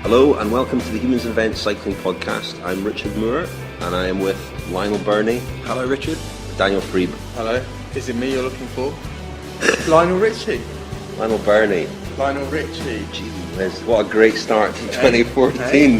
Hello and welcome to the Humans and Events Cycling Podcast. I'm Richard Moore and I am with Lionel Burney. Hello Richard. Daniel Freeb. Hello. Is it me you're looking for? Lionel Richie. Lionel Burney. Lionel Richie. Gee whiz, what a great start to 2014.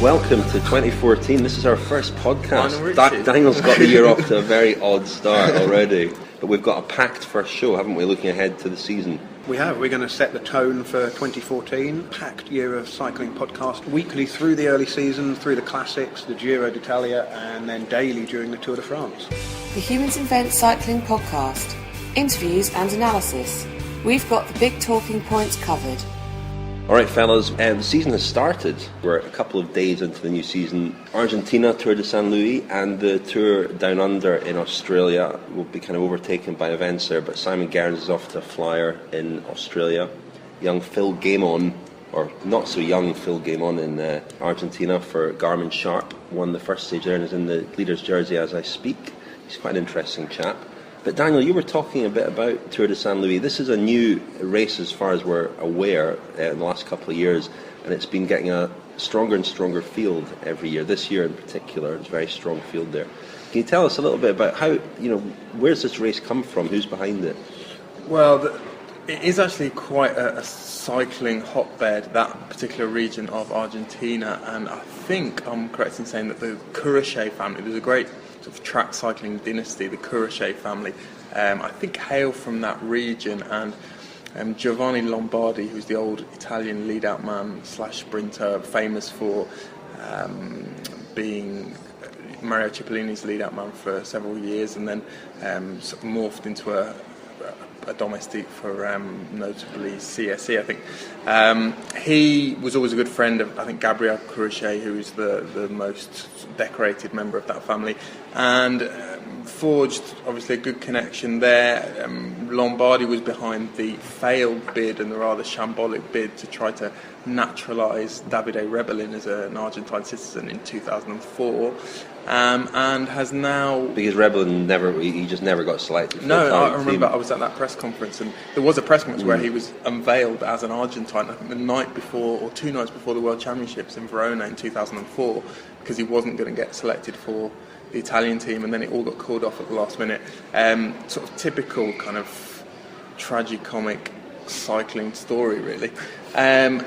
Welcome to 2014. This is our first podcast. Daniel's got the year off to a very odd start already. But we've got a packed first show, haven't we, looking ahead to the season? We have. We're going to set the tone for 2014. Packed year of cycling podcast, weekly through the early season, through the classics, the Giro d'Italia, and then daily during the Tour de France. The Humans and Events Cycling Podcast. Interviews and analysis. We've got the big talking points covered. All right, fellas, the season has started. We're a couple of days into the new season. Argentina, Tour de San Luis, and the Tour Down Under in Australia will be kind of overtaken by events there. But Simon Gerrans is off to a flyer in Australia. Young Phil Gaimon, or not so young Phil Gaimon in Argentina for Garmin Sharp, won the first stage there and is in the leader's jersey as I speak. He's quite an interesting chap. But Daniel, you were talking a bit about Tour de San Luis. This is a new race as far as we're aware in the last couple of years, and it's been getting a stronger and stronger field every year. This year in particular, it's a very strong field there. Can you tell us a little bit about how, where's this race come from? Who's behind it? Well, it is actually quite a cycling hotbed, that particular region of Argentina, and I think I'm correct in saying that the Courichet family, there's a great sort of track cycling dynasty, the Courichet family, I think hail from that region, and Giovanni Lombardi, who's the old Italian lead-out man / sprinter, famous for being Mario Cipollini's lead-out man for several years, and then sort of morphed into a domestique for notably CSE, I think. He was always a good friend of, I think, Gabriel Courichet, who is the most decorated member of that family, and forged obviously a good connection there. Lombardi was behind the failed bid and the rather shambolic bid to try to naturalise Davide Rebellin as an Argentine citizen in 2004, and has now... Because Rebellin just never got selected. No, I remember I was at that press conference, and there was a press conference where he was unveiled as an Argentine, I think the night before, or 2 nights before the World Championships in Verona in 2004, because he wasn't going to get selected for the Italian team, and then it all got called off at the last minute. Sort of typical kind of tragicomic cycling story, really. And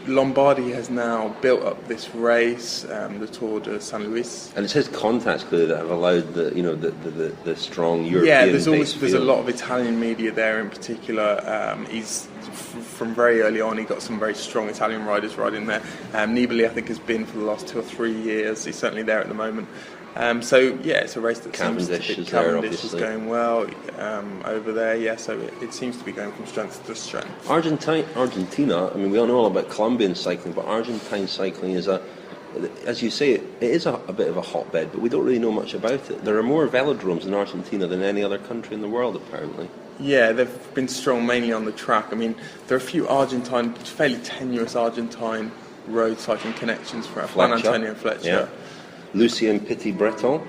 Lombardi has now built up this race, the Tour de San Luis. And it's his contacts clearly that have allowed the strong European. Yeah, there's a lot of Italian media there in particular. He's from very early on, he got some very strong Italian riders riding there. Nibali, I think, has been for the last 2 or 3 years. He's certainly there at the moment. It's a race that Cavendish seems to be... Cavendish is going well over there, yeah, so it seems to be going from strength to strength. Argentina, I mean, we all know all about Colombian cycling, but Argentine cycling is as you say, it is a bit of a hotbed, but we don't really know much about it. There are more velodromes in Argentina than any other country in the world, apparently. Yeah, they've been strong mainly on the track. I mean, there are a few fairly tenuous Argentine road cycling connections for Juan Antonio Fletcher. Yeah. Lucien Petit-Breton,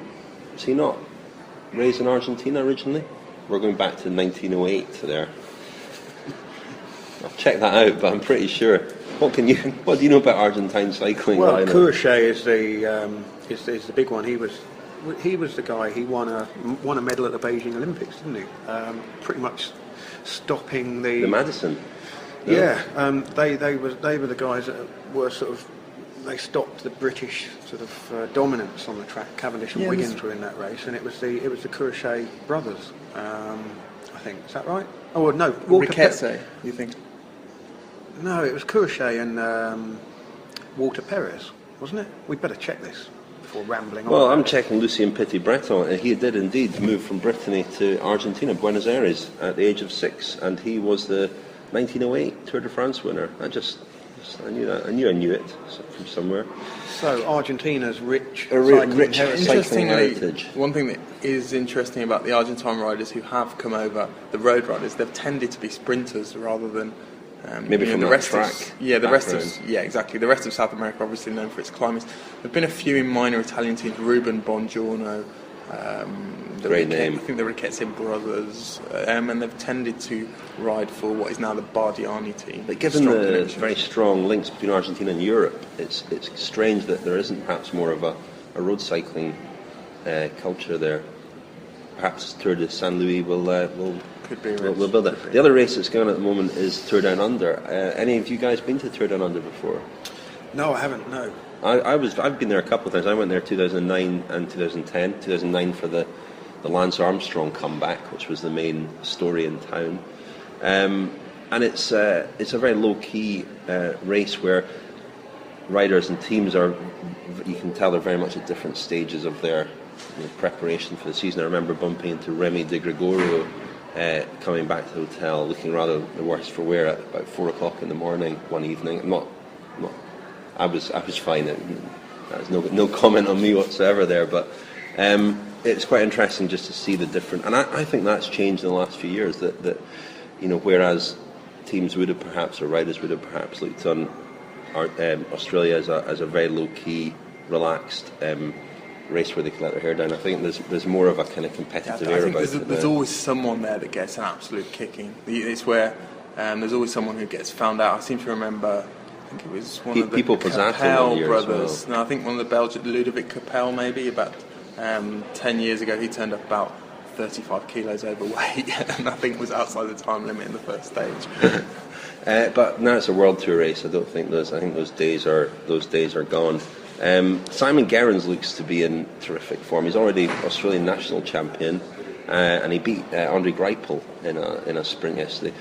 was he not raised in Argentina originally? We're going back to 1908 there. I'll check that out, but I'm pretty sure. What do you know about Argentine cycling? Well, Courichet is the big one. He was the guy. He won a medal at the Beijing Olympics, didn't he? Pretty much stopping the Madison. No? Yeah, they were the guys that were sort of. They stopped the British sort of dominance on the track. Cavendish and Wiggins were in that race, and it was the Courichet brothers. I think, is that right? Oh no, Riquelme, you think? No, it was Courichet and Walter Perez, wasn't it? We'd better check this before rambling on. Well, I'm checking Lucien Petit-Breton, and he did indeed move from Brittany to Argentina, Buenos Aires, at the age of 6, and he was the 1908 Tour de France winner. I knew that. I knew it from somewhere. So Argentina's rich cycling heritage. One thing that is interesting about the Argentine riders who have come over, the road riders, they've tended to be sprinters rather than maybe from the rest track. The rest of South America, obviously known for its climbers. There've been a few in minor Italian teams: Ruben Bongiorno, Great name. I think the Riquezze brothers, and they've tended to ride for what is now the Bardiani team. But given the very strong links between Argentina and Europe, it's strange that there isn't perhaps more of a road cycling culture there. Perhaps Tour de San Luis will build it. The other race that's going on at the moment is Tour Down Under. Any of you guys been to Tour Down Under before? No, I haven't. No. I've been there a couple of times. I went there 2009 and 2010. 2009 for the Lance Armstrong comeback, which was the main story in town. And it's a very low key race where riders and teams you can tell they're very much at different stages of their preparation for the season. I remember bumping into Remy de Gregorio coming back to the hotel looking rather the worse for wear at about 4 o'clock in the morning one evening. I was fine. There's no comment on me whatsoever there, but it's quite interesting just to see the different. And I think that's changed in the last few years. That whereas teams would have perhaps, or riders would have perhaps looked on Australia as a very low key, relaxed race where they can let their hair down. I think there's more of a kind of competitive air about it. There's always someone there that gets an absolute kicking. It's where there's always someone who gets found out. I seem to remember. I think it was one of the Capel brothers. Well. No, I think one of the Belgian, Ludovic Capel, maybe about 10 years ago. He turned up about 35 kilos overweight, and I think was outside the time limit in the first stage. But now it's a World Tour race. I think those days are gone. Simon Gerrans looks to be in terrific form. He's already Australian national champion, and he beat Andre Greipel in a sprint yesterday.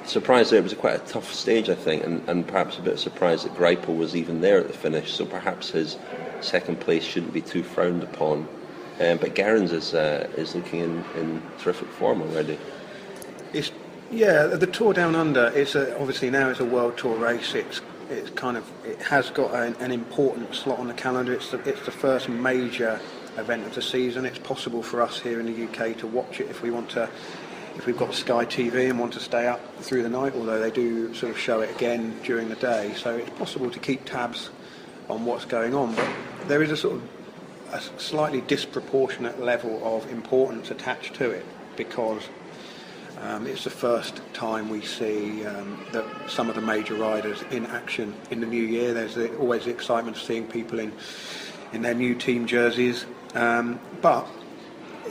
Surprised there, it was quite a tough stage, I think, and perhaps a bit surprised that Greipel was even there at the finish, so perhaps his second place shouldn't be too frowned upon. But Gerrans is looking in terrific form already. The Tour Down Under, obviously now it's a World Tour race. It has got an important slot on the calendar. It's the first major event of the season. It's possible for us here in the UK to watch it if we've got Sky TV and want to stay up through the night, although they do sort of show it again during the day. So it's possible to keep tabs on what's going on, but there is a slightly disproportionate level of importance attached to it because it's the first time we see some of the major riders in action in the new year. There's always the excitement of seeing people in their new team jerseys. But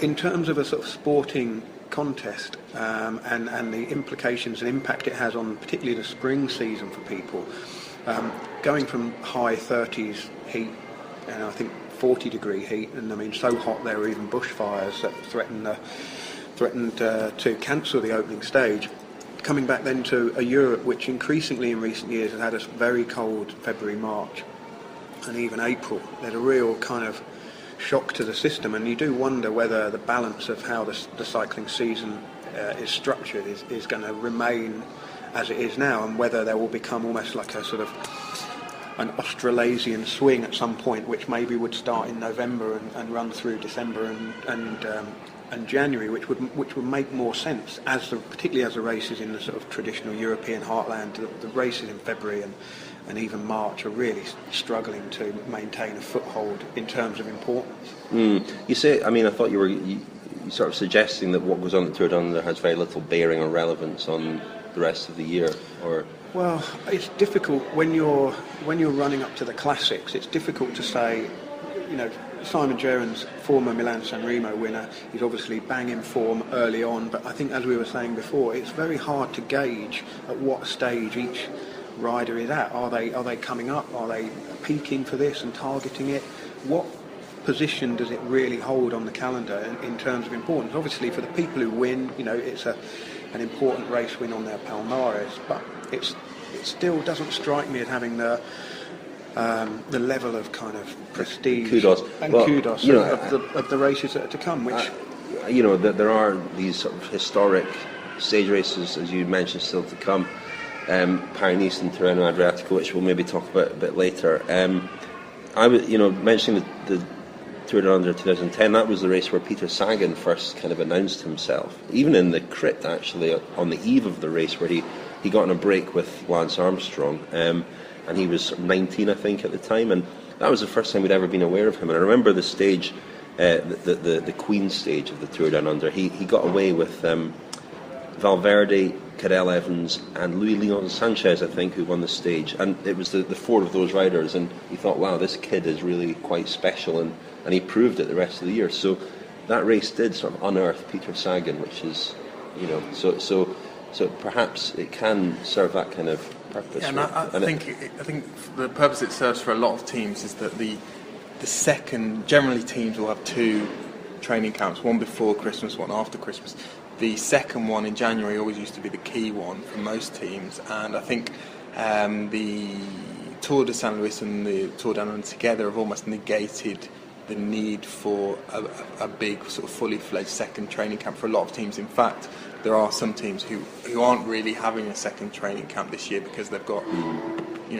in terms of a sort of sporting contest and the implications and impact it has on particularly the spring season for people, going from high 30s heat and I think 40 degree heat, and I mean so hot there were even bushfires that threatened to cancel the opening stage, coming back then to a Europe which increasingly in recent years has had a very cold February, March and even April. There's a real kind of shock to the system, and you do wonder whether the balance of how the cycling season is structured is going to remain as it is now, and whether there will become almost like a sort of an Australasian swing at some point, which maybe would start in November and run through December and January, which would make more sense particularly as the races in the sort of traditional European heartland. The races in February and even March are really struggling to maintain a foothold in terms of importance. You say, I mean, I thought you were sort of suggesting that what goes on at Tour Down Under has very little bearing or relevance on the rest of the year, or... Well, it's difficult when you're running up to the classics. It's difficult to say, Simon Gerrans, former Milan-San Remo winner, he's obviously bang in form early on, but I think as we were saying before, it's very hard to gauge at what stage each rider is at. Are they coming up? Are they peaking for this and targeting it? What position does it really hold on the calendar in terms of importance? Obviously for the people who win, it's an important race win on their palmares, but it still doesn't strike me as having the level of kind of prestige kudos of the races that are to come, which there are these sort of historic stage races, as you mentioned, still to come. Paris and Tirreno Adriatico, which we'll maybe talk about a bit later. I was, mentioning the Tour Down Under 2010. That was the race where Peter Sagan first kind of announced himself, even in the crit actually on the eve of the race, where he got on a break with Lance Armstrong, and he was 19, I think, at the time, and that was the first time we'd ever been aware of him. And I remember the stage the Queen stage of the Tour Down Under. He got away with Valverde, Cadel Evans and Luis Leon Sanchez, I think, who won the stage. And it was the four of those riders, and he thought, wow, this kid is really quite special, and he proved it the rest of the year. So that race did sort of unearth Peter Sagan, which is, so perhaps it can serve that kind of purpose. Yeah, and I think the purpose it serves for a lot of teams is that the second, generally teams will have two training camps, one before Christmas, one after Christmas. The second one in January always used to be the key one for most teams, and I think the Tour de San Luis and the Tour Down Under together have almost negated the need for a big sort of fully fledged second training camp for a lot of teams. In fact, there are some teams who aren't really having a second training camp this year because they've got,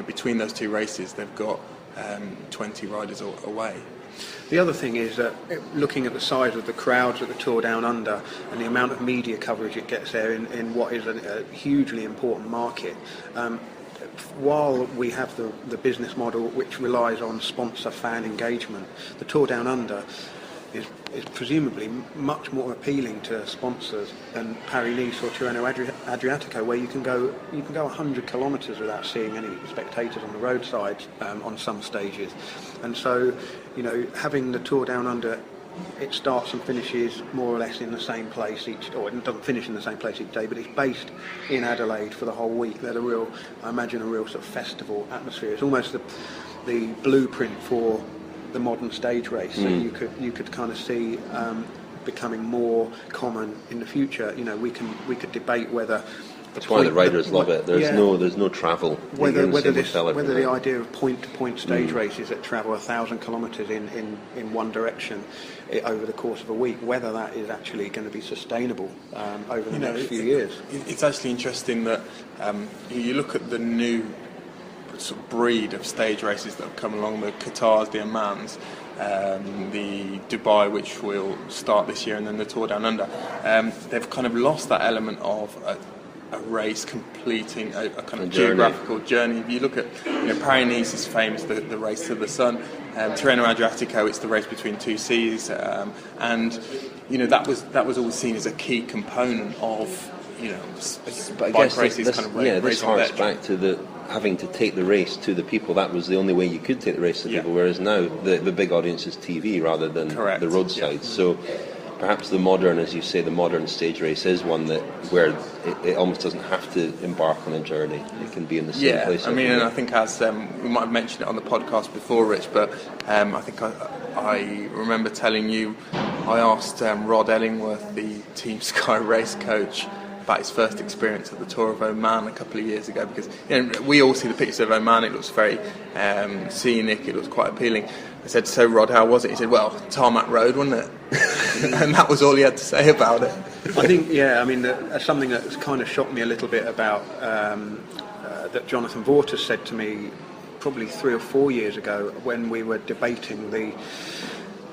between those two races, they've got 20 riders away. The other thing is that looking at the size of the crowds at the Tour Down Under and the amount of media coverage it gets there in what is a hugely important market, while we have the business model which relies on sponsor fan engagement, the Tour Down Under is presumably much more appealing to sponsors than Paris-Nice or Tirreno Adriatico, where you can go 100 kilometres without seeing any spectators on the roadsides on some stages. And so, having the Tour Down Under, it starts and finishes more or less in the same place it doesn't finish in the same place each day, but it's based in Adelaide for the whole week. There's I imagine a real sort of festival atmosphere. It's almost the blueprint for the modern stage race. So you could kind of see becoming more common in the future. We could debate whether that's why the riders love it. There's no travel. Whether the idea of point-to-point stage races that travel 1,000 kilometres in one direction over the course of a week, whether that is actually going to be sustainable over the next few years. It's actually interesting that you look at the new sort of breed of stage races that have come along, the Qatars, the Ommans, the Dubai, which will start this year, and then the Tour Down Under. They've kind of lost that element of a race completing a kind of geographical journey. If you look at, Paris-Nice is famous, the race to the sun. Tirreno Adriatico, it's the race between two seas, and that was always seen as a key component of bike races. This harks back to having to take the race to the people. That was the only way you could take the race to people, whereas now the big audience is TV rather than the roadside. So perhaps the modern, as you say, the modern stage race is one where it almost doesn't have to embark on a journey. It can be in the same place. I mean, and I think as we might have mentioned it on the podcast before, Rich, but I think I remember telling you, I asked Rod Ellingworth, the Team Sky race coach, about his first experience at the Tour of Oman a couple of years ago, because we all see the pictures of Oman. It looks very scenic, it looks quite appealing. I said, so Rod, how was it? He said, well, tarmac road, wasn't it? And that was all he had to say about it. I think, something that's kind of shocked me a little bit about that Jonathan Vaughter said to me probably 3 or 4 years ago when we were debating the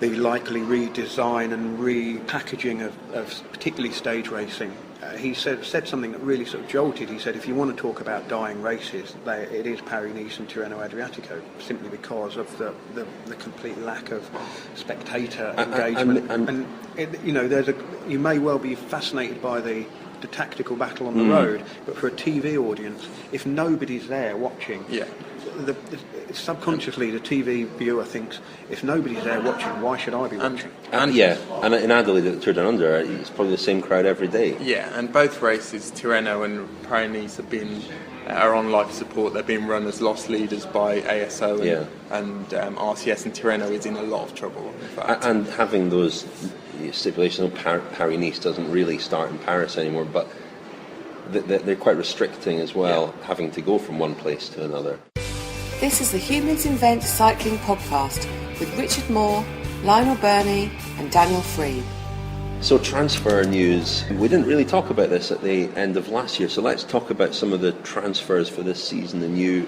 likely redesign and repackaging of particularly stage racing. He said something that really sort of jolted. He said, if you want to talk about dying races, it is Paris-Nice and Tirreno Adriatico, simply because of the complete lack of spectator engagement. You may well be fascinated by the tactical battle on the road, but for a TV audience, if nobody's there watching, subconsciously the TV viewer thinks, if nobody's there watching, why should I be watching? And in Adelaide at the Tour Down Under, it's probably the same crowd every day. Yeah, and both races, Tirreno and Paris-Nice, are on life support. They're being run as loss leaders by ASO and RCS, and Tirreno is in a lot of trouble, in fact. And having those stipulations, Paris-Nice doesn't really start in Paris anymore, but they're quite restricting as well, having to go from one place to another. This is the Humans Invent Cycling Podcast with Richard Moore, Lionel Burney and Daniel Freed. So transfer news. We didn't really talk about this at the end of last year, so let's talk about some of the transfers for this season, the new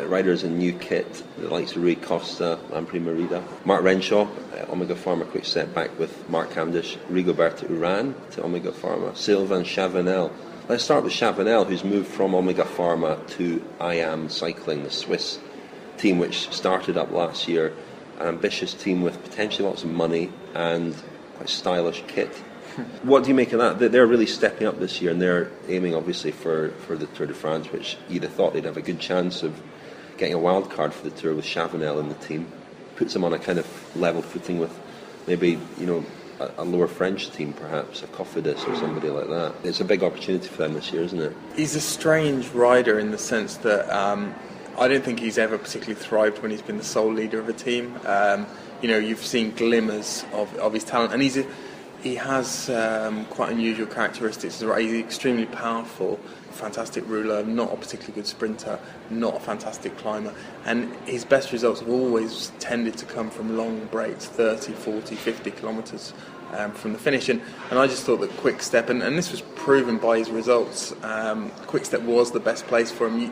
riders in new kit, the likes of Rui Costa, Lampre Merida, Mark Renshaw, Omega Pharma quick step back with Mark Cavendish, Rigoberto Urán to Omega Pharma, Sylvain Chavanel. Let's start with Chavanel, who's moved from Omega Pharma to I Am Cycling, the Swiss team which started up last year. an ambitious team with potentially lots of money and quite stylish kit. What do you make of that? They're really stepping up this year, and they're aiming obviously for the Tour de France, which you'd have thought they'd have a good chance of getting a wild card for the Tour with Chavanel in the team. Puts them on a kind of level footing with maybe, a lower French team, perhaps, a Cofidis or somebody like that. It's a big opportunity for them this year, isn't it? He's a strange rider in the sense that I don't think he's ever particularly thrived when he's been the sole leader of a team. You've seen glimmers of his talent, and he has quite unusual characteristics. He's extremely powerful, fantastic ruler, not a particularly good sprinter, not a fantastic climber, and his best results have always tended to come from long breaks, 30, 40, 50 kilometres from the finish, and I just thought that Quick Step, and this was proven by his results, Quick Step was the best place for him.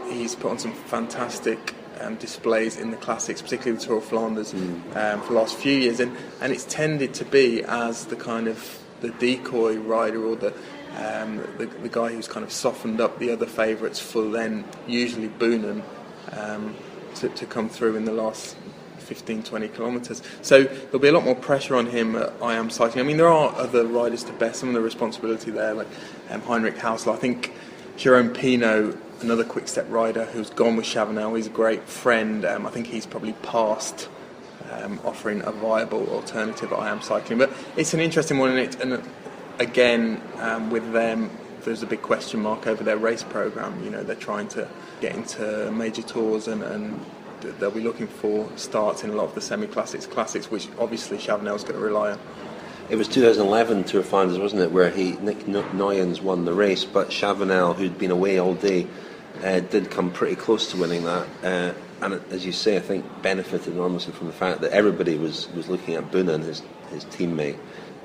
He's put on some fantastic displays in the classics, particularly the Tour of Flanders, for the last few years, and it's tended to be as the kind of the decoy rider, or the guy who's kind of softened up the other favourites for then usually Boonen to come through in the last 15-20 kilometres. So there'll be a lot more pressure on him at I Am Cycling. I mean, there are other riders to bear some of the responsibility there, like Heinrich Hausler. I think Jérôme Pinault, another Quick Step rider who's gone with Chavanel, he's a great friend. I think he's probably past offering a viable alternative at I Am Cycling. But it's an interesting one, and again, with them, there's a big question mark over their race programme. They're trying to get into major tours, and they'll be looking for starts in a lot of the semi-classics, which obviously Chavanel's going to rely on. It was 2011 Tour of Flanders, wasn't it, where Nick Nuyens won the race, but Chavanel, who'd been away all day, did come pretty close to winning that, and as you say, I think benefited enormously from the fact that everybody was looking at Boonen, his teammate,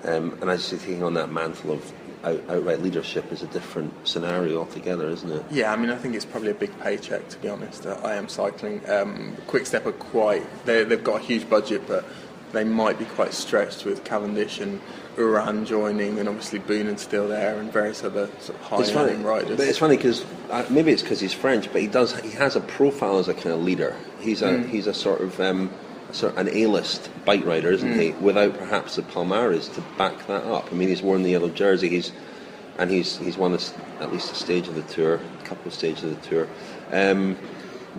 and as you say, taking on that mantle of outright leadership is a different scenario altogether, isn't it? Yeah, I mean, I think it's probably a big paycheck, to be honest. I Am Cycling. Quick Step are they've got a huge budget, but they might be quite stretched with Cavendish and Uran joining, and obviously Boonen still there, and various other sort of high-earning riders. But it's funny because maybe it's because he's French, but he has a profile as a kind of leader. He's a sort of an A-list bike rider, isn't he? Without perhaps the palmares to back that up. I mean, he's worn the yellow jersey. He's won at least a stage of the Tour, a couple of stages of the Tour.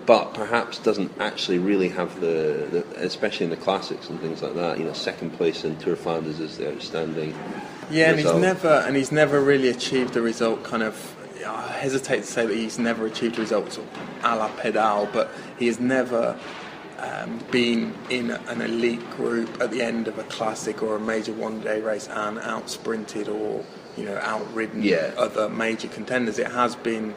But perhaps doesn't actually really have the especially in the classics and things like that. Second place in Tour of Flanders is the outstanding. Yeah, result. and he's never really achieved the result. I hesitate to say that he's never achieved results a la Pedal, but he has never been in an elite group at the end of a classic or a major one-day race and out-sprinted or outridden other major contenders. It has been.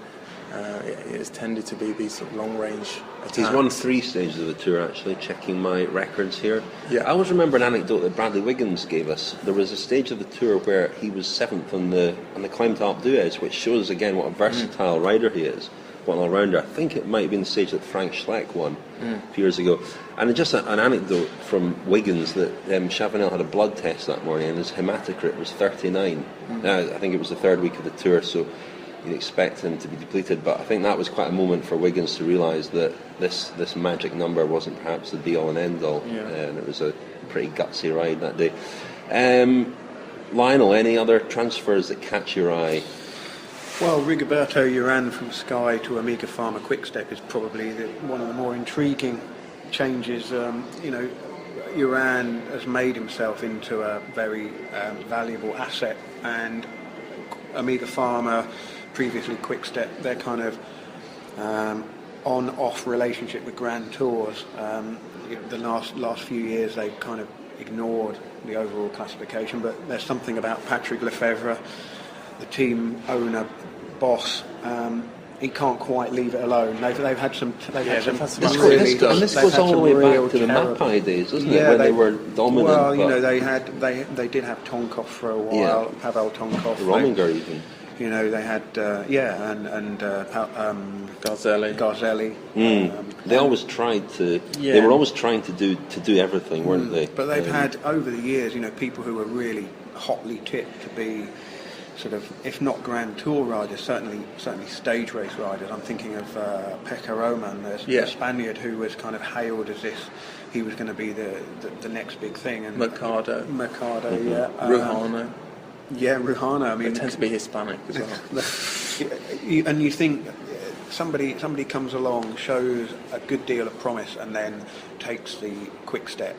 It's tended to be these sort of long-range attacks. He's won 3 stages of the Tour, actually, checking my records here. Yeah. I always remember an anecdote that Bradley Wiggins gave us. There was a stage of the Tour where he was 7th on the climb to Alpe d'Huez, which shows, again, what a versatile rider he is, what an all-rounder. I think it might have been the stage that Frank Schleck won a few years ago. And just an anecdote from Wiggins that Chavanel had a blood test that morning and his hematocrit was 39. Now, I think it was the 3rd week of the Tour, so you'd expect him to be depleted, but I think that was quite a moment for Wiggins to realise that this magic number wasn't perhaps the be-all and end-all, and it was a pretty gutsy ride that day. Lionel, any other transfers that catch your eye? Well, Rigoberto Uran from Sky to Amiga Pharma Quick Step is probably one of the more intriguing changes. Uran has made himself into a very valuable asset, and Amiga Pharma, previously Quick Step, they're kind of on-off relationship with Grand Tours. The last few years they've kind of ignored the overall classification, but there's something about Patrick Lefevre, the team owner, boss. He can't quite leave it alone. They've had some. This goes all the way back to the Mapai days, doesn't it? When they were dominant. Well, they did have Tonkov for a while. Pavel Tonkov. Rominger even. They had and Garzelli. They always tried to. Yeah. They were always trying to do everything, weren't they? But they've had over the years, people who were really hotly tipped to be sort of, if not Grand Tour riders, certainly stage race riders. I'm thinking of Pekka Roman, the Spaniard who was kind of hailed as if he was going to be the next big thing. And Mercado, yeah. Ruhano. Ruhano. I mean, it tends to be Hispanic as well. And you think somebody comes along, shows a good deal of promise, and then takes the quick step.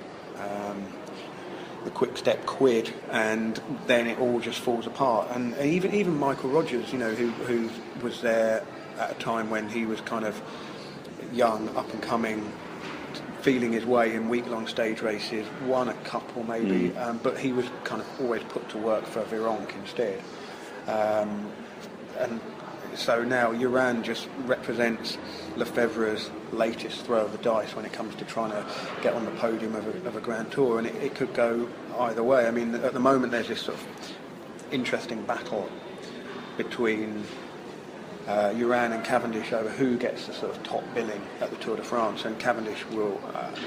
The quick step quid, and then it all just falls apart. And even Michael Rogers, who was there at a time when he was kind of young, up and coming, feeling his way in week-long stage races, won a couple maybe, but he was kind of always put to work for Vironk instead. And so now Uran just represents Lefebvre's latest throw of the dice when it comes to trying to get on the podium of a Grand Tour, and it could go either way. I mean, at the moment there's this sort of interesting battle between Uran and Cavendish over who gets the sort of top billing at the Tour de France, and Cavendish will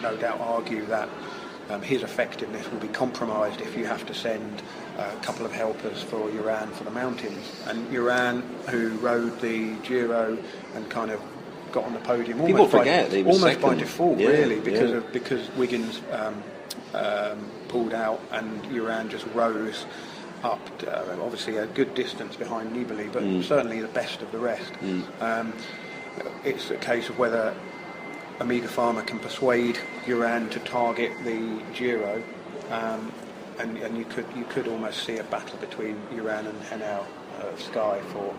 no doubt argue that his effectiveness will be compromised if you have to send a couple of helpers for Uran for the mountains. And Uran, who rode the Giro and kind of got on the podium almost by default, really, because Wiggins pulled out and Uran just rose up, obviously a good distance behind Nibali, but certainly the best of the rest. It's a case of whether Amiga Pharma can persuade Uran to target the Giro, and you could almost see a battle between Uran and Henao of Sky for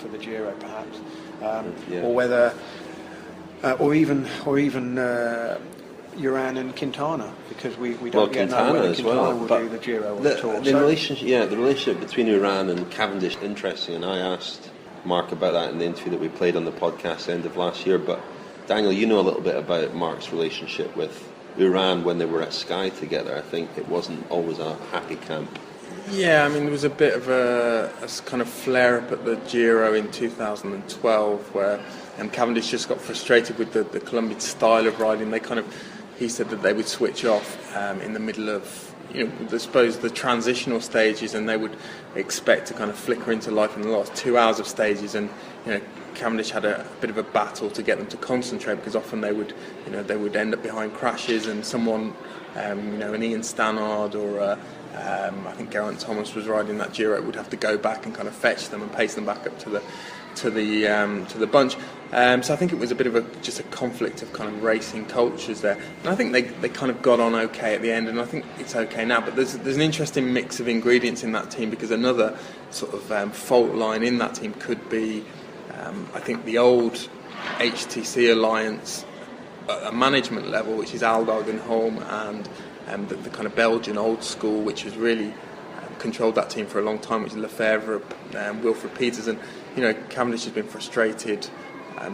the Giro, perhaps, or whether, or even Uran and Quintana, because we don't yet know whether Quintana will do the Giro or the Tour. The relationship between Uran and Cavendish is interesting, and I asked Mark about that in the interview that we played on the podcast end of last year. But Daniel, you know a little bit about Mark's relationship with Uran when they were at Sky together. I think it wasn't always a happy camp. Yeah, I mean, there was a bit of a kind of flare-up at the Giro in 2012 where Cavendish just got frustrated with the Colombian style of riding. He said that they would switch off in the middle of, I suppose, the transitional stages, and they would expect to kind of flicker into life in the last 2 hours of stages. And Cavendish had a bit of a battle to get them to concentrate, because often they would end up behind crashes, and someone, an Ian Stannard or I think Geraint Thomas was riding that Giro, would have to go back and kind of fetch them and pace them back up to the bunch. So I think it was a bit of just a conflict of kind of racing cultures there, and I think they kind of got on okay at the end, and I think it's okay now. But there's an interesting mix of ingredients in that team, because another sort of fault line in that team could be, I think, the old HTC alliance at a management level, which is Aldag and Holm, and the kind of Belgian old school, which has really controlled that team for a long time, which is Lefebvre, Wilfred Peters. And Cavendish has been frustrated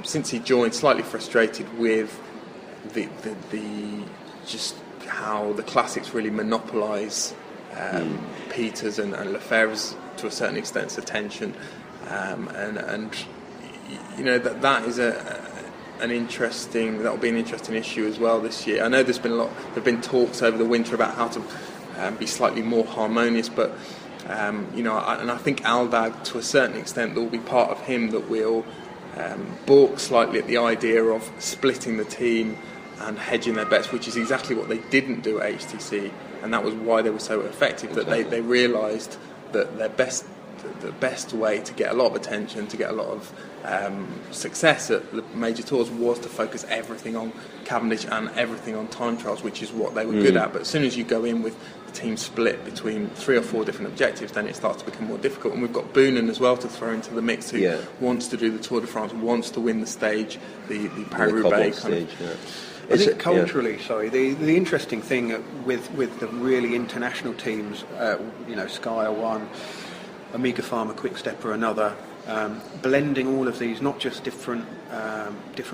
since he joined, slightly frustrated with the just how the classics really monopolise Peters and Lefebvre's, to a certain extent, attention, and that is that'll be an interesting issue as well this year. I know there've been talks over the winter about how to be slightly more harmonious, but I think Aldag, to a certain extent, there will be part of him that will balk slightly at the idea of splitting the team and hedging their bets, which is exactly what they didn't do at HTC, and that was why they were so effective. Exactly. That they realised that the best way to get a lot of attention, to get a lot of success at the major tours, was to focus everything on Cavendish and everything on time trials, which is what they were good at. But as soon as you go in with the team split between 3 or 4 different objectives, then it starts to become more difficult. And we've got Boonen as well to throw into the mix, who wants to do the Tour de France, wants to win the stage, the Paris-Roubaix kind of. Yeah. I think culturally, the interesting thing with the really international teams, Sky are one, Amiga Pharma, Quick Step are another, blending all of these, not just different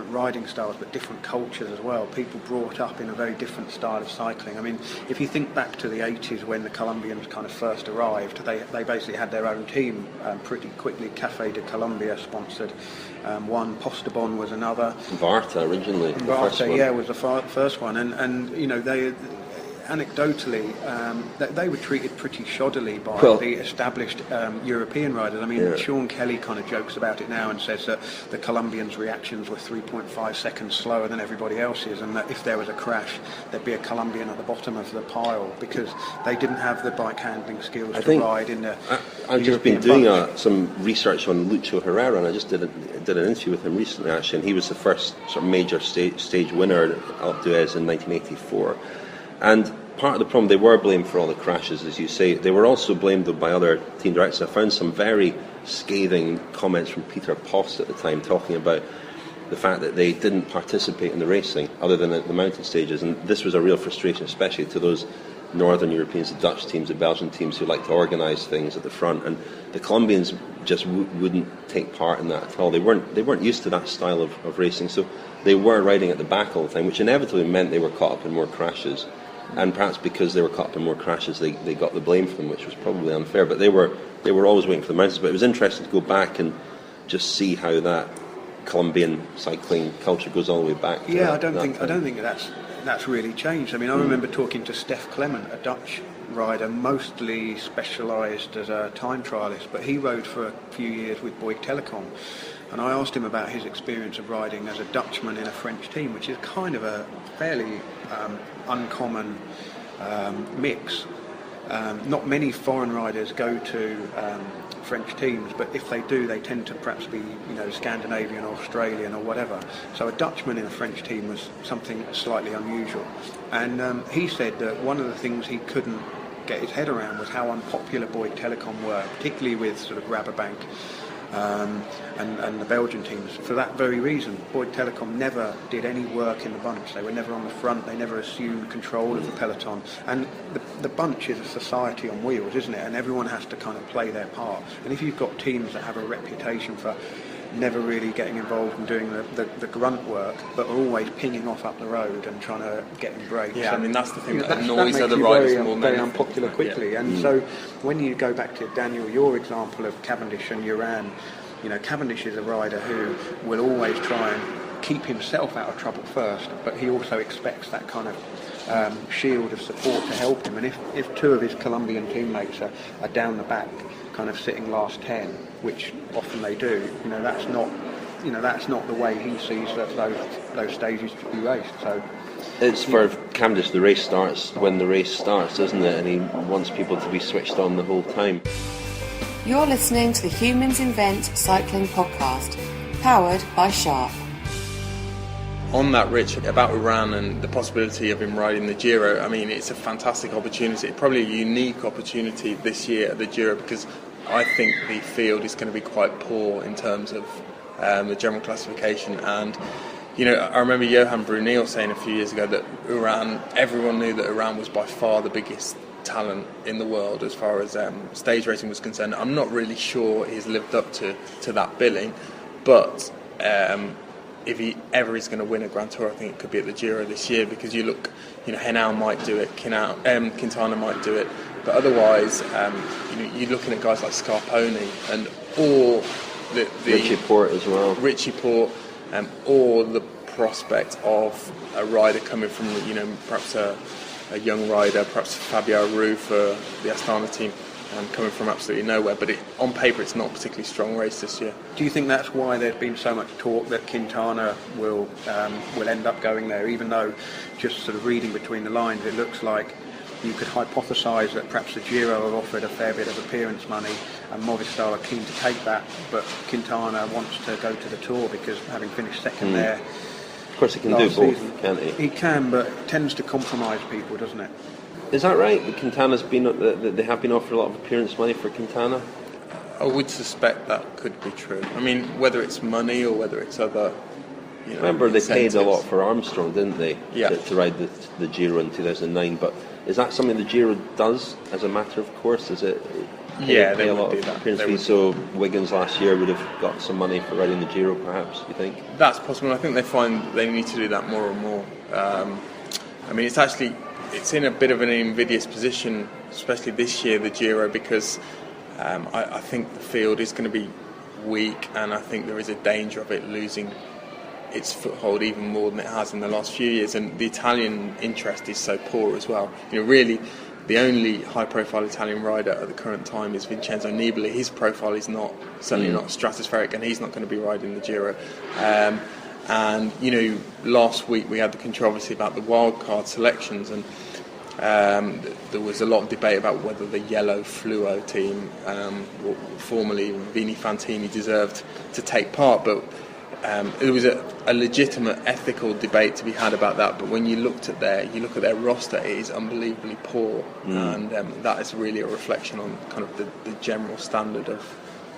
riding styles, but different cultures as well. People brought up in a very different style of cycling. I mean, if you think back to the 80s when the Colombians kind of first arrived, they basically had their own team pretty quickly. Café de Colombia sponsored one, Postobon was another. Varta originally. Varta, was the first one, and anecdotally, they were treated pretty shoddily by the established European riders. I mean, Sean Kelly kind of jokes about it now and says that the Colombians' reactions were 3.5 seconds slower than everybody else's, and that if there was a crash, there'd be a Colombian at the bottom of the pile because they didn't have the bike handling skills to ride in the I've just been doing some research on Lucho Herrera, and I just did an interview with him recently, actually, and he was the first sort of major stage winner at Alpe d'Huez in 1984. And part of the problem, they were blamed for all the crashes, as you say. They were also blamed by other team directors. I found some very scathing comments from Peter Post at the time, talking about the fact that they didn't participate in the racing other than at the mountain stages, and this was a real frustration, especially to those Northern Europeans, the Dutch teams, the Belgian teams who like to organise things at the front, and the Colombians just wouldn't take part in that at all. They weren't used to that style of racing, so they were riding at the back all the time, which inevitably meant they were caught up in more crashes, and perhaps because they were caught up in more crashes, they got the blame for them, which was probably unfair. But they were always waiting for the mountains. But it was interesting to go back and just see how that Colombian cycling culture goes all the way back. I don't think that's really changed. I mean, I remember talking to Stef Clement, a Dutch rider, mostly specialised as a time trialist, but he rode for a few years with Bouygues Telecom, and I asked him about his experience of riding as a Dutchman in a French team, which is kind of a fairly uncommon mix. Not many foreign riders go to French teams, but if they do, they tend to perhaps be, Scandinavian or Australian or whatever. So a Dutchman in a French team was something slightly unusual. And he said that one of the things he couldn't get his head around was how unpopular Bouygues Telecom were, particularly with sort of Rabobank and the Belgian teams. For that very reason, Bouygues Telecom never did any work in the bunch. They were never on the front. They never assumed control of the peloton. And the bunch is a society on wheels, isn't it? And everyone has to kind of play their part. And if you've got teams that have a reputation for never really getting involved in doing the grunt work, but are always pinging off up the road and trying to get in breaks. Yeah, I mean, that's the thing that annoys other riders more than very unpopular quickly. And so when you go back to, Daniel, your example of Cavendish and Uran, Cavendish is a rider who will always try and keep himself out of trouble first, but he also expects that kind of shield of support to help him. And if two of his Colombian teammates are down the back, kind of sitting last 10, which often they do, that's not the way he sees those stages to be raced. So it's for Cavendish, the race starts when the race starts, isn't it? And he wants people to be switched on the whole time. You're listening to the Humans Invent Cycling podcast, powered by Sharp. On that, Rich, about Uran and the possibility of him riding the Giro, I mean, it's a fantastic opportunity, probably a unique opportunity this year at the Giro, because I think the field is going to be quite poor in terms of the general classification. And, I remember Johan Brunel saying a few years ago that everyone knew that Uran was by far the biggest talent in the world as far as stage racing was concerned. I'm not really sure he's lived up to that billing, but if he ever is going to win a Grand Tour, I think it could be at the Giro this year, because you look, Henao might do it, Quintana might do it, but otherwise, you're looking at guys like Scarponi or the Richie Porte as well. Richie Porte, or the prospect of a rider coming from, perhaps a young rider, perhaps Fabio Aru for the Astana team, coming from absolutely nowhere. But on paper, it's not a particularly strong race this year. Do you think that's why there's been so much talk that Quintana will end up going there, even though, just sort of reading between the lines, it looks like you could hypothesise that perhaps the Giro have offered a fair bit of appearance money and Movistar are keen to take that, but Quintana wants to go to the Tour because having finished second there. Of course, he can do both, can't he? He can, but it tends to compromise people, doesn't it? Is that right? They have been offered a lot of appearance money for Quintana? I would suspect that could be true. I mean, whether it's money or whether it's other, Remember, they paid a lot for Armstrong, didn't they? Yeah. To ride the Giro in 2009. But is that something the Giro does as a matter of course? Is it? They a would lot do of that. appearance fees. So Wiggins last year would have got some money for riding the Giro, perhaps. You think? That's possible. I think they find they need to do that more and more. I mean, it's in a bit of an invidious position, especially this year, the Giro, because I think the field is going to be weak, and I think there is a danger of it losing its foothold even more than it has in the last few years, and the Italian interest is so poor as well. Really, the only high-profile Italian rider at the current time is Vincenzo Nibali. His profile is certainly not stratospheric, and he's not going to be riding the Giro. And last week we had the controversy about the wildcard selections, and there was a lot of debate about whether the yellow fluo team, formerly Vini Fantini, deserved to take part, but there was a legitimate ethical debate to be had about that. But when you look at their roster, it is unbelievably poor, and that is really a reflection on kind of the general standard of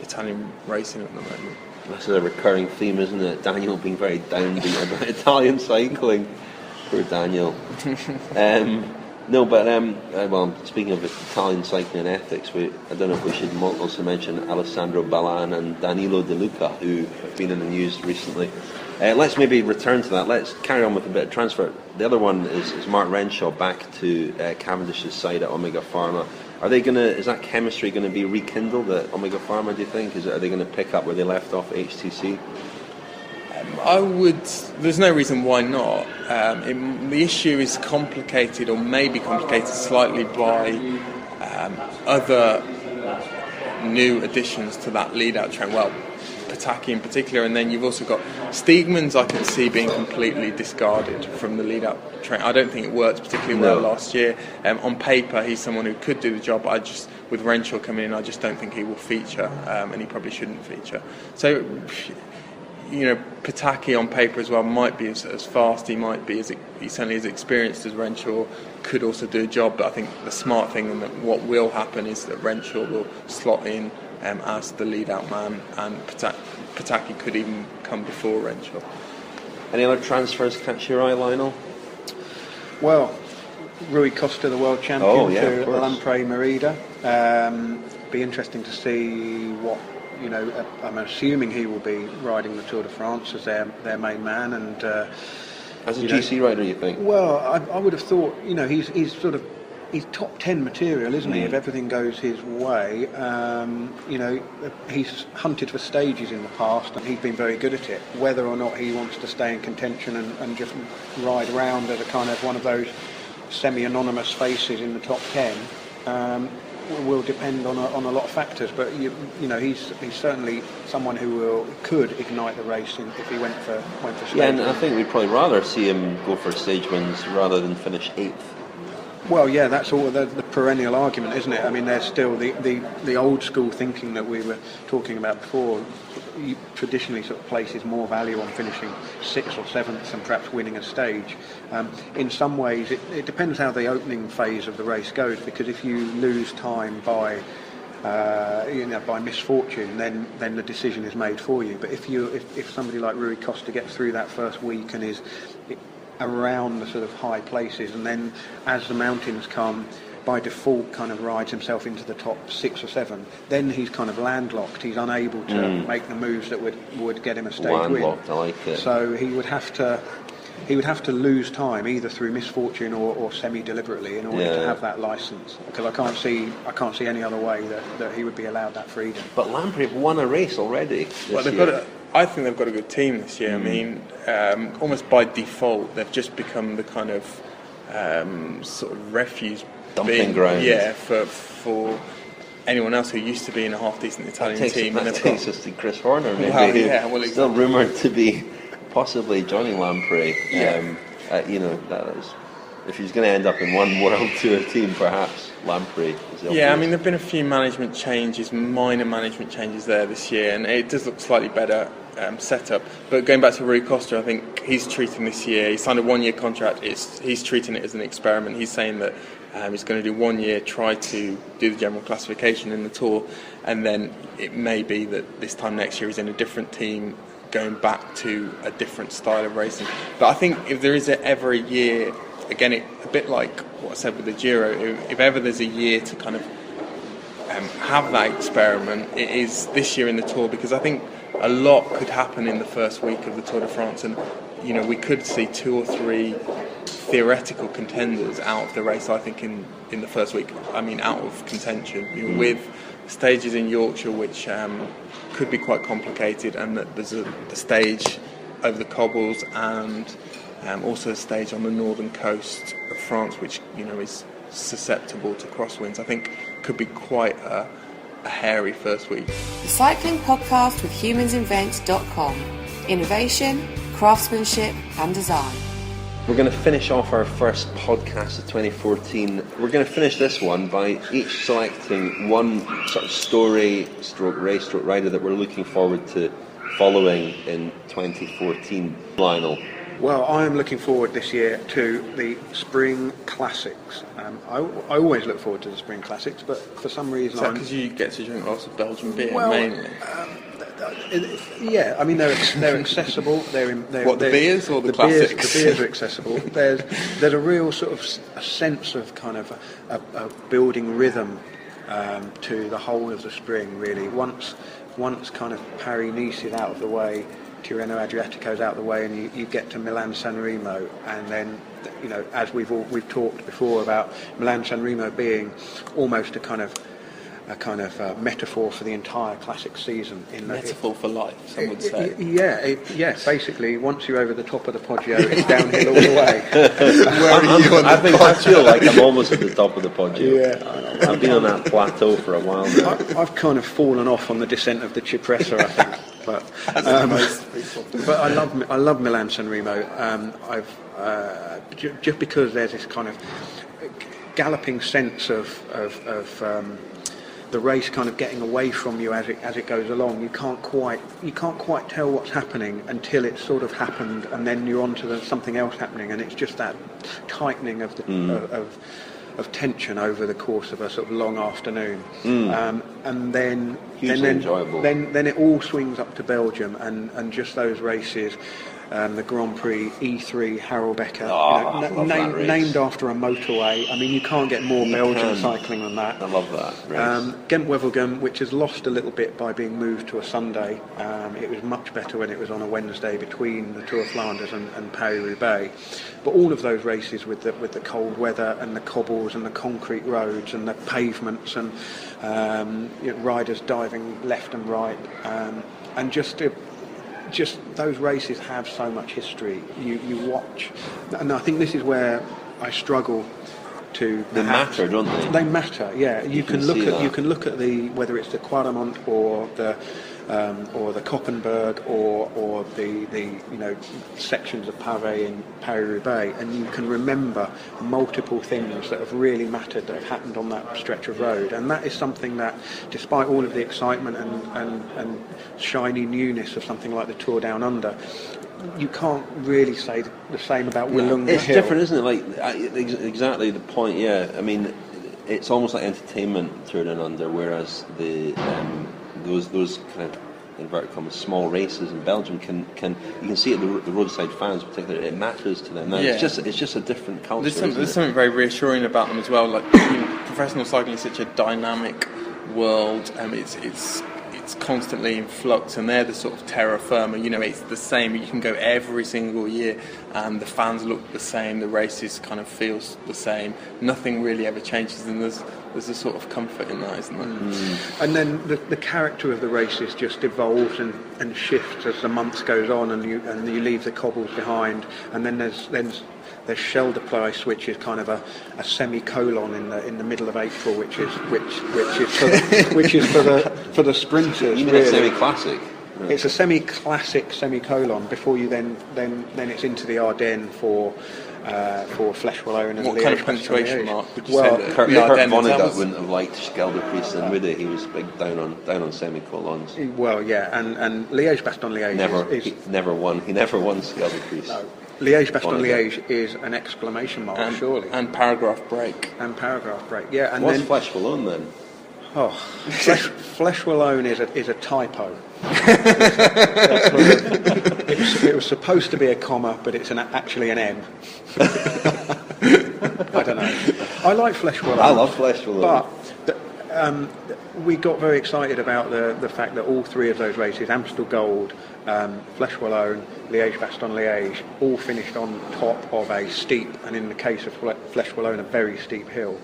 Italian racing at the moment. That's a recurring theme, isn't it? Daniel being very downbeat about Italian cycling. Poor Daniel. Well, speaking of Italian cycling and ethics, I don't know if we should also mention Alessandro Ballan and Danilo De Luca, who have been in the news recently. Let's maybe return to that. Let's carry on with a bit of transfer. The other one is Mark Renshaw back to Cavendish's side at Omega Pharma. Is that chemistry going to be rekindled at Omega Pharma, do you think? Are they going to pick up where they left off at HTC? There's no reason why not. The issue is complicated, or maybe complicated slightly by other new additions to that lead-out train. Well, Pataki in particular, and then you've also got Steegmans. I can see being completely discarded from the lead-up train. I don't think it worked particularly well last year. On paper, he's someone who could do the job. With Renshaw coming in, I just don't think he will feature, and he probably shouldn't feature. So, Pataki on paper as well might be as fast. He might be he certainly is experienced as Renshaw. Could also do a job, but I think the smart thing and what will happen is that Renshaw will slot in as the lead-out man, and Pataki could even come before Renshaw. Any other transfers catch your eye, Lionel? Well, Rui Costa, the world champion, to Lampre Merida. Be interesting to see what, I'm assuming he will be riding the Tour de France as their main man. And as a GC rider, you think? Well, I would have thought, he's top 10 material, isn't he? If everything goes his way, he's hunted for stages in the past, and he's been very good at it. Whether or not he wants to stay in contention and just ride around as a kind of one of those semi-anonymous faces in the top 10 will depend on a lot of factors. But he's certainly someone who could ignite the race if he went for stages. Yeah, and I think we'd probably rather see him go for stage wins rather than finish 8th. Well, yeah, that's all the perennial argument, isn't it? I mean, there's still the old school thinking that we were talking about before. Traditionally, sort of places more value on finishing 6th or 7th and perhaps winning a stage. In some ways, it depends how the opening phase of the race goes, because if you lose time by misfortune, then the decision is made for you. But if somebody like Rui Costa gets through that first week and is around the sort of high places, and then as the mountains come, by default kind of rides himself into the top 6 or 7, then he's kind of landlocked. He's unable to make the moves that would get him a stage landlocked, win. I like it. So he would have to lose time either through misfortune or semi-deliberately in order to have that license. Because I can't see any other way that he would be allowed that freedom. But Lampre have won a race already. I think they've got a good team this year. I mean, almost by default, they've just become the kind of sort of refuge dumping ground. Yeah, for anyone else who used to be in a half-decent Italian team. That takes us to Chris Horner, maybe. Still rumoured to be possibly joining Lampre. If he's going to end up in one World Tour team, perhaps Lampre is the obvious. I mean, there have been a few minor management changes there this year, and it does look slightly better set up. But going back to Rui Costa, I think he's treating this year, he signed a 1-year contract, he's treating it as an experiment. He's saying that he's going to do 1 year, try to do the general classification in the Tour, and then it may be that this time next year he's in a different team, going back to a different style of racing. But I think if there is ever a year, again, a bit like what I said with the Giro, if ever there's a year to kind of have that experiment, it is this year in the Tour, because I think a lot could happen in the first week of the Tour de France, and we could see 2 or 3 theoretical contenders out of the race, I think, in the first week. I mean, out of contention, with stages in Yorkshire which could be quite complicated, and that there's the stage over the cobbles, and also a stage on the northern coast of France, which is susceptible to crosswinds. I think could be quite a hairy first week. The Cycling Podcast with humansinvent.com. Innovation, craftsmanship and design. We're going to finish off our first podcast of 2014. We're going to finish this one by each selecting one sort of story, stroke race, stroke rider that we're looking forward to following in 2014. Lionel. Well, I am looking forward this year to the Spring Classics. I always look forward to the Spring Classics, but for some reason... Is that because you get to drink lots of Belgian beer, well, mainly? Yeah, I mean, they're accessible. The beers or the classics? The beers are accessible. There's a real sort of a sense of kind of a building rhythm to the whole of the spring, really. Once kind of Paris-Nice is out of the way, Tirreno Adriatico's out of the way, and you get to Milan-San Remo, and then as we've talked before about Milan-San Remo being almost a kind of metaphor for the entire classic season. Metaphor for life, some would say. Yeah. Basically, once you're over the top of the Poggio, it's downhill all the way. I feel like I'm almost at the top of the Poggio. Yeah, I've been on that plateau for a while now. I've kind of fallen off on the descent of the Cipressa, I think. But I love Milan San Remo. Just because there's this kind of galloping sense of the race kind of getting away from you as it goes along. You can't quite tell what's happening until it's sort of happened, and then you're on to something else happening, and it's just that tightening of the of tension over the course of a sort of long afternoon, and then enjoyable. Then it all swings up to Belgium, and just those races. The Grand Prix E3 Harelbeke, named after a motorway. I mean, you can't get more Belgian cycling than that. I love that race. Gent-Wevelgem, which has lost a little bit by being moved to a Sunday. It was much better when it was on a Wednesday between the Tour of Flanders and Paris-Roubaix. But all of those races with the cold weather and the cobbles and the concrete roads and the pavements and riders diving left and right, and just those races have so much history. You watch, and I think this is where I struggle to. They matter, don't they? They matter. Yeah, you can look at the whether it's the Quaremont or the Koppenberg or the sections of Pavé and Paris-Roubaix, and you can remember multiple things that have really mattered that have happened on that stretch of road, and that is something that, despite all of the excitement and shiny newness of something like the Tour Down Under, you can't really say the same about Willunga It's Hill. different, isn't it? Like exactly the point. Yeah, I mean, it's almost like entertainment Tour Down Under, whereas the those kind of inverted commas small races in Belgium can you can see it, the roadside fans particularly, it matters to them. Now, it's just a different culture. There's something very reassuring about them as well. Like professional cycling is such a dynamic world, and it's constantly in flux, and they're the sort of terra firma. It's the same. You can go every single year, and the fans look the same. The races kind of feels the same. Nothing really ever changes, and there's a sort of comfort in that, isn't there? And then the character of the races just evolves and shifts as the months goes on, and you leave the cobbles behind, and then there's Shell de Place, which is kind of a semicolon in the middle of April, which is for the sprinters. You mean really. a semi-classic? Right. It's a semi-classic semicolon before you then it's into the Ardennes for Flèche Wallonne and what kind of punctuation mark would you say? Kurt Vonnegut wouldn't have liked Scheldeprijs and Would he was big down on semicolons. Well, yeah, and Liège-Bastogne-Liège never won. He never won Scheldeprijs. No. Liège-Bastogne-Liège is an exclamation mark, surely. And paragraph break. Yeah. And what's Flèche Wallonne then? Oh, Flèche Wallonne is a typo. It was supposed to be a comma, but it's actually an M. I don't know. I like Flèche Wallonne. I love Flèche Wallonne. But we got very excited about the fact that all three of those races, Amstel Gold, Flèche Wallonne, Liège-Bastogne-Liège, all finished on top of a steep, and in the case of Flèche Wallonne, a very steep hill.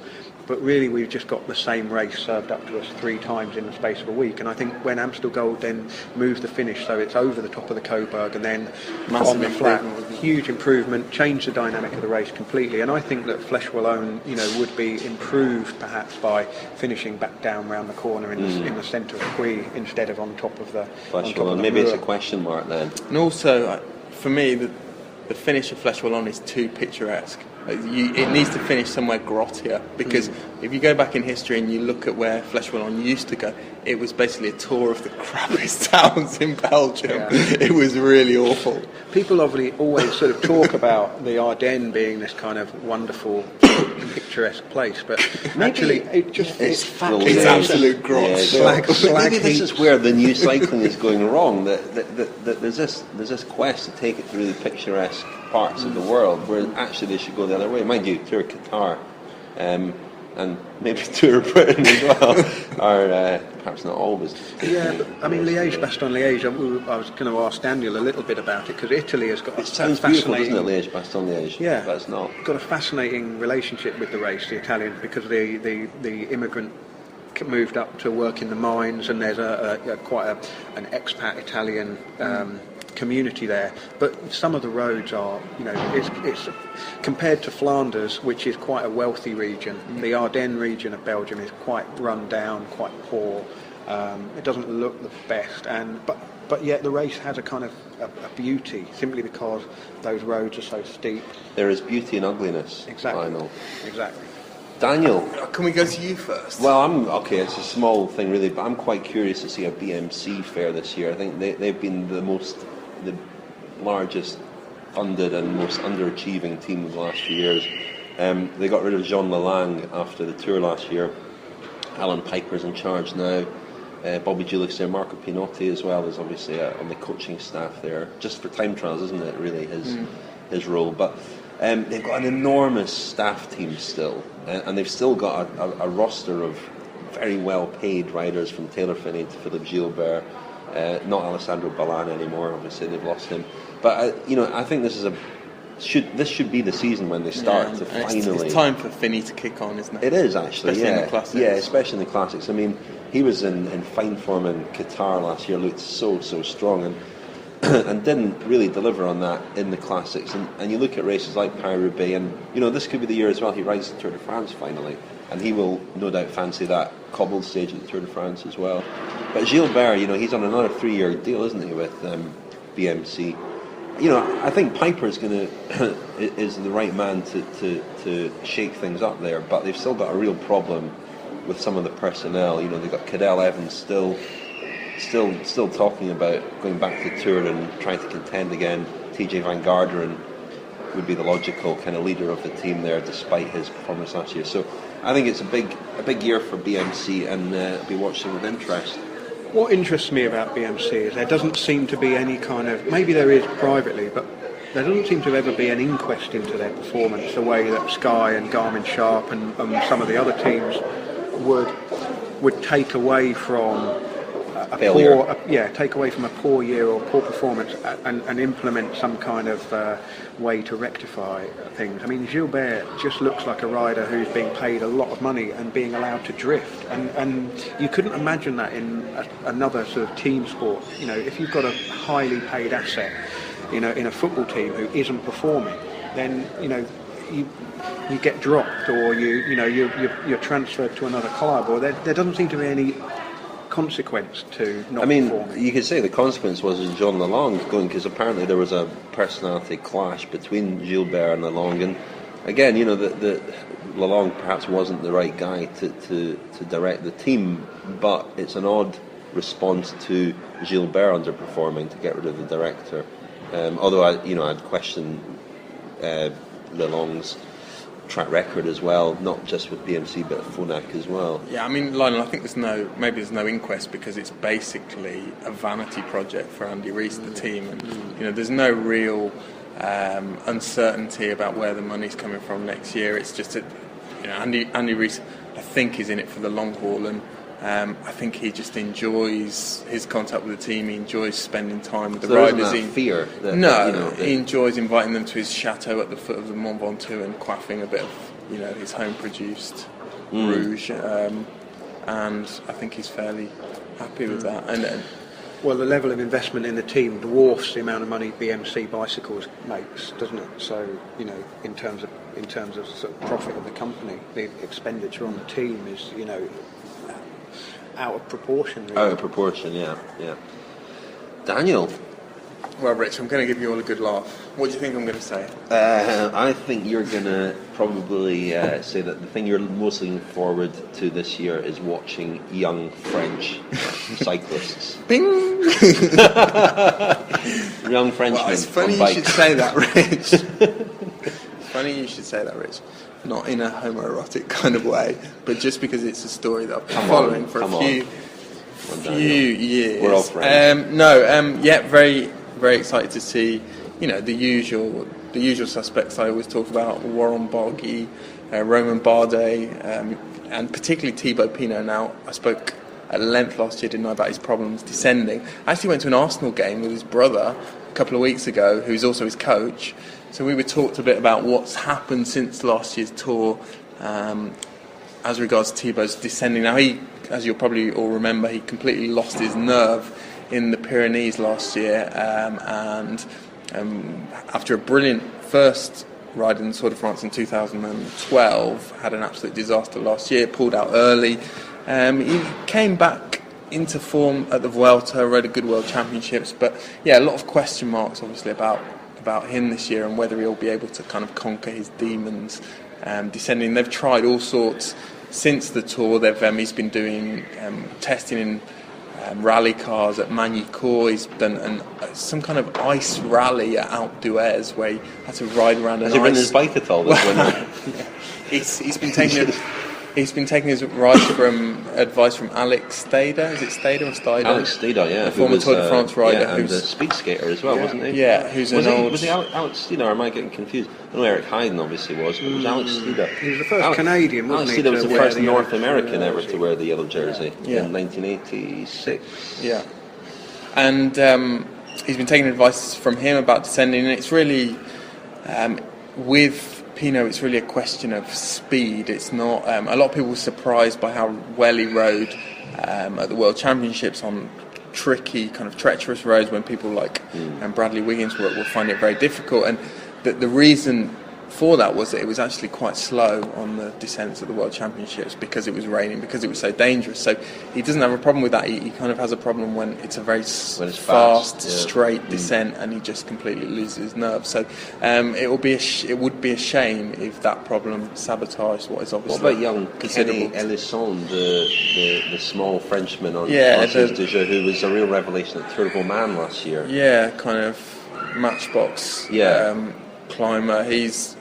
but really we've just got the same race served up to us 3 times in the space of a week. And I think when Amstel Gold then moved the finish so it's over the top of the Coburg and then on the flat, huge improvement, changed the dynamic of the race completely. And I think that Flèche Wallonne, would be improved perhaps by finishing back down round the corner in the centre of Puy instead of on top of the Flèche Wallonne. Maybe it's a question mark then. And also, for me, the finish of Flèche Wallonne is too picturesque. It needs to finish somewhere grottier, because if you go back in history and you look at where Flèche Wallonne used to go, it was basically a tour of the crappiest towns in Belgium. Yeah. It was really awful. People obviously always sort of talk about the Ardennes being this kind of wonderful, picturesque place, but actually it's absolute grot. Maybe this is where the new cycling is going wrong. That there's this quest to take it through the picturesque parts of the world, where actually they should go the other way. Mind you, Tour Qatar and maybe Tour Britain as well are perhaps not always. Yeah, but I mean, Liège-Bastogne-Liège, I was going to ask Daniel a little bit about it, because Italy has got it sounds beautiful, doesn't it, Liège-Bastogne-Liège? Yeah, but it's not. Got a fascinating relationship with the race, the Italians, because the immigrant moved up to work in the mines, and there's quite an expat Italian community there. But some of the roads are, it's compared to Flanders, which is quite a wealthy region. The Ardennes region of Belgium is quite run down, quite poor. It doesn't look the best, but yet the race has a kind of a beauty, simply because those roads are so steep. There is beauty in ugliness. Exactly. Lionel. Exactly. Daniel. Can we go to you first? Well, it's a small thing really, but I'm quite curious to see a BMC fare this year. I think they've been the largest funded and most underachieving team of the last few years. They got rid of Jean Lelang after the Tour last year. Alan Piper's in charge now. Bobby Julius there, Marco Pinotti as well is obviously on the coaching staff there, just for time trials, isn't it, really, his role. But they've got an enormous staff team still, and they've still got a roster of very well paid riders, from Taylor Phinney to Philippe Gilbert, not Alessandro Ballan anymore, obviously they've lost him. But I think this should be the season when they start to finally. It's time for Phinney to kick on, isn't it? It is actually, especially in the classics. Yeah, especially in the classics. I mean, he was in fine form in Qatar last year, looked so strong, and didn't really deliver on that in the classics. And you look at races like Paris-Roubaix, and this could be the year as well he rides the Tour de France finally, and he will no doubt fancy that cobbled stage at the Tour de France as well. But Gilbert, he's on another 3-year deal, isn't he, with BMC? I think Piper is the right man to shake things up there, but they've still got a real problem with some of the personnel. They've got Cadel Evans still talking about going back to the Tour and trying to contend again. TJ Van Garderen would be the logical kind of leader of the team there, despite his performance last year. So I think it's a big year for BMC, and I'll be watching with interest. What interests me about BMC is there doesn't seem to be any kind of, maybe there is privately, but there doesn't seem to ever be an inquest into their performance the way that Sky and Garmin Sharp and some of the other teams would take away from take away from a poor year or poor performance and implement some kind of way to rectify things. I mean, Gilbert just looks like a rider who's being paid a lot of money and being allowed to drift, and you couldn't imagine that in another sort of team sport. If you've got a highly paid asset, in a football team who isn't performing, then you get dropped, or you're transferred to another club, or there doesn't seem to be any consequence to not performing. You could say the consequence was Jean Lelang going, because apparently there was a personality clash between Gilbert and Lelang, and again, the Lelang perhaps wasn't the right guy to direct the team, but it's an odd response to Gilbert underperforming to get rid of the director. Although I'd question Lelang's track record as well, not just with BMC but at Phonak as well. Yeah, I mean, Lionel, I think there's no inquest, because it's basically a vanity project for Andy Rees, the team, and there's no real uncertainty about where the money's coming from next year. It's just that Andy Rees, I think, is in it for the long haul, and I think he just enjoys his contact with the team. He enjoys spending time with the riders. He enjoys inviting them to his chateau at the foot of the Mont Ventoux and quaffing a bit of his home produced Rouge, and I think he's fairly happy with that. And well, the level of investment in the team dwarfs the amount of money BMC Bicycles makes, doesn't it? So, you know, in terms of sort of profit of the company, the expenditure on the team is, you know, out of proportion. Really. Out of proportion, yeah. Daniel. well, Rich, I'm going to give you all a good laugh. What do you think I'm going to say? I think you're going to probably say that the thing you're most looking forward to this year is watching young French cyclists. Bing! Young Frenchmen. Well, it's funny you should say that, Rich. It's funny you should say that, Rich. Not in a homoerotic kind of way, but just because it's a story that I've been following for a few years. We're all friends. Very, very excited to see, you know, the usual suspects I always talk about: Warren Barguil, Romain Bardet, and particularly Thibaut Pinot. Now, I spoke at length last year, didn't I, about his problems descending. I actually went to an Arsenal game with his brother a couple of weeks ago, who's also his coach. So we talked a bit about what's happened since last year's tour as regards Thibaut's descending. Now, he, as you'll probably all remember, he completely lost his nerve in the Pyrenees last year, and after a brilliant first ride in the Tour de France in 2012, had an absolute disaster last year, pulled out early. He came back into form at the Vuelta, rode a good World Championships, but yeah, a lot of question marks obviously about him this year and whether he'll be able to kind of conquer his demons descending. They've tried all sorts since the Tour. He's been doing testing in rally cars at Magny-Cours. He's done some kind of ice rally at Alpe d'Huez where he had to ride around Has he ridden his bike at all this winter? Yeah. He's been taking his advice from Alex Stader. Is it Stader or Stader? Alex Stader, yeah. The former Tour de France rider. And a speed skater as well, wasn't he? Yeah, who's was an old... Was he Alex Stader, or am I getting confused? I know Eric Heiden obviously was, but it was Alex Stader. He was the first Canadian, wasn't Alex he? Stader was the first North yellow American ever jersey. to wear the yellow jersey Yeah. in 1986. Yeah. And he's been taking advice from him about descending, and it's really... with Pinot, it's really a question of speed. It's not. A lot of people were surprised by how well he rode at the World Championships on tricky, kind of treacherous roads when people like Bradley Wiggins will find it very difficult. And the reason for that was that it was actually quite slow on the descents at the World Championships because it was raining, because it was so dangerous. So he doesn't have a problem with that. He kind of has a problem when it's a very fast, straight descent, and he just completely loses his nerve. So it would be a shame if that problem sabotaged what is obviously. What about young Kenny Elisson, the small Frenchman on Francis Déjà, who was a real revelation at Tour of Oman last year? Yeah, kind of matchbox climber. He's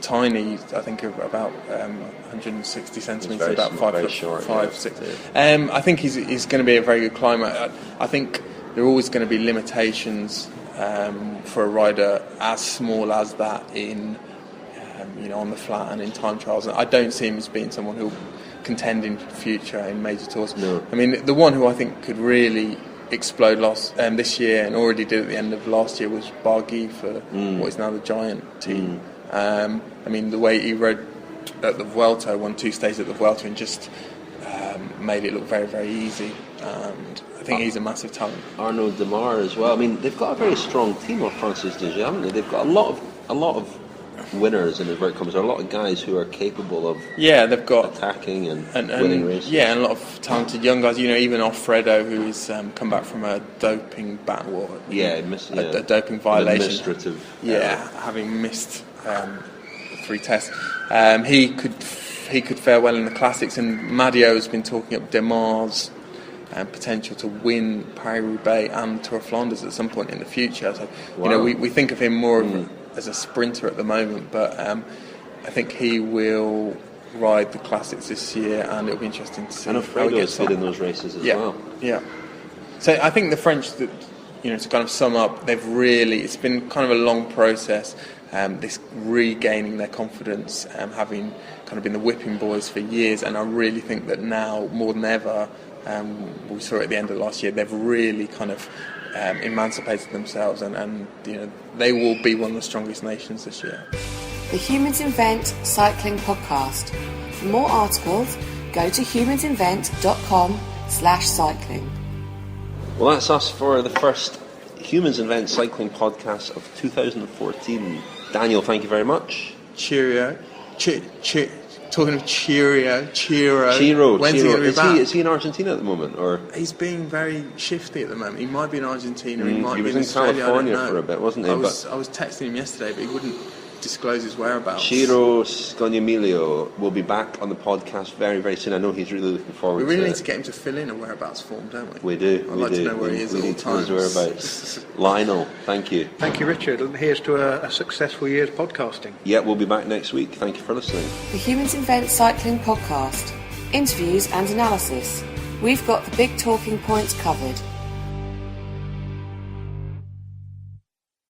tiny, I think, about 160 centimetres, about 5 foot 5, 6. I think he's going to be a very good climber. I think there are always going to be limitations for a rider as small as that in, on the flat and in time trials. I don't see him as being someone who'll contend in future in major tours. No. I mean, the one who I think could really explode this year and already did at the end of last year was Barguil for what is now the Giant team. I mean, the way he rode at the Vuelta, won 2 stages at the Vuelta, and just made it look very, very easy. And I think he's a massive talent. Arnaud Demar as well. I mean, they've got a very strong team of Francis Déjà, haven't they? They've got a lot of winners in inverted commas. There are a lot of guys who are capable of they've got attacking and winning races. Yeah, and a lot of talented young guys. Even Alfredo, who's come back from a doping battle. A doping violation. Administrative. Having missed 3 tests. He could fare well in the classics, and Madio has been talking up Demar's potential to win Paris-Roubaix and Tour of Flanders at some point in the future. So, we think of him more as a sprinter at the moment, but I think he will ride the classics this year, and it'll be interesting to see. And Alfredo is good in those races as well. Yeah. So I think the French, to kind of sum up, it's been kind of a long process. This regaining their confidence, having kind of been the whipping boys for years, and I really think that now more than ever, we saw it at the end of last year, they've really kind of emancipated themselves, and they will be one of the strongest nations this year. The Humans Invent Cycling Podcast. For more articles, go to humansinvent.com/cycling. Well, that's us for the first Humans Invent Cycling podcast of 2014. Daniel, thank you very much. Cheerio. Talking of cheerio. Chiro. When's he going to be back? Is he in Argentina at the moment, or He's being very shifty at the moment. He might be in Argentina. He might he be was in in Australia, California I don't know. for a bit, wasn't he? I was texting him yesterday, but he wouldn't disclose his whereabouts. Ciro Scognamiglio will be back on the podcast very, very soon. I know he's really looking forward We really to need it. to get him to fill in a whereabouts form, don't we? We do. I'd like to know where he is at all need to know his times. whereabouts. Lionel, thank you. Thank you, Richard. And here's to a successful year's podcasting. Yeah, we'll be back next week. Thank you for listening. The Humans Invent Cycling podcast. Interviews and analysis. We've got the big talking points covered.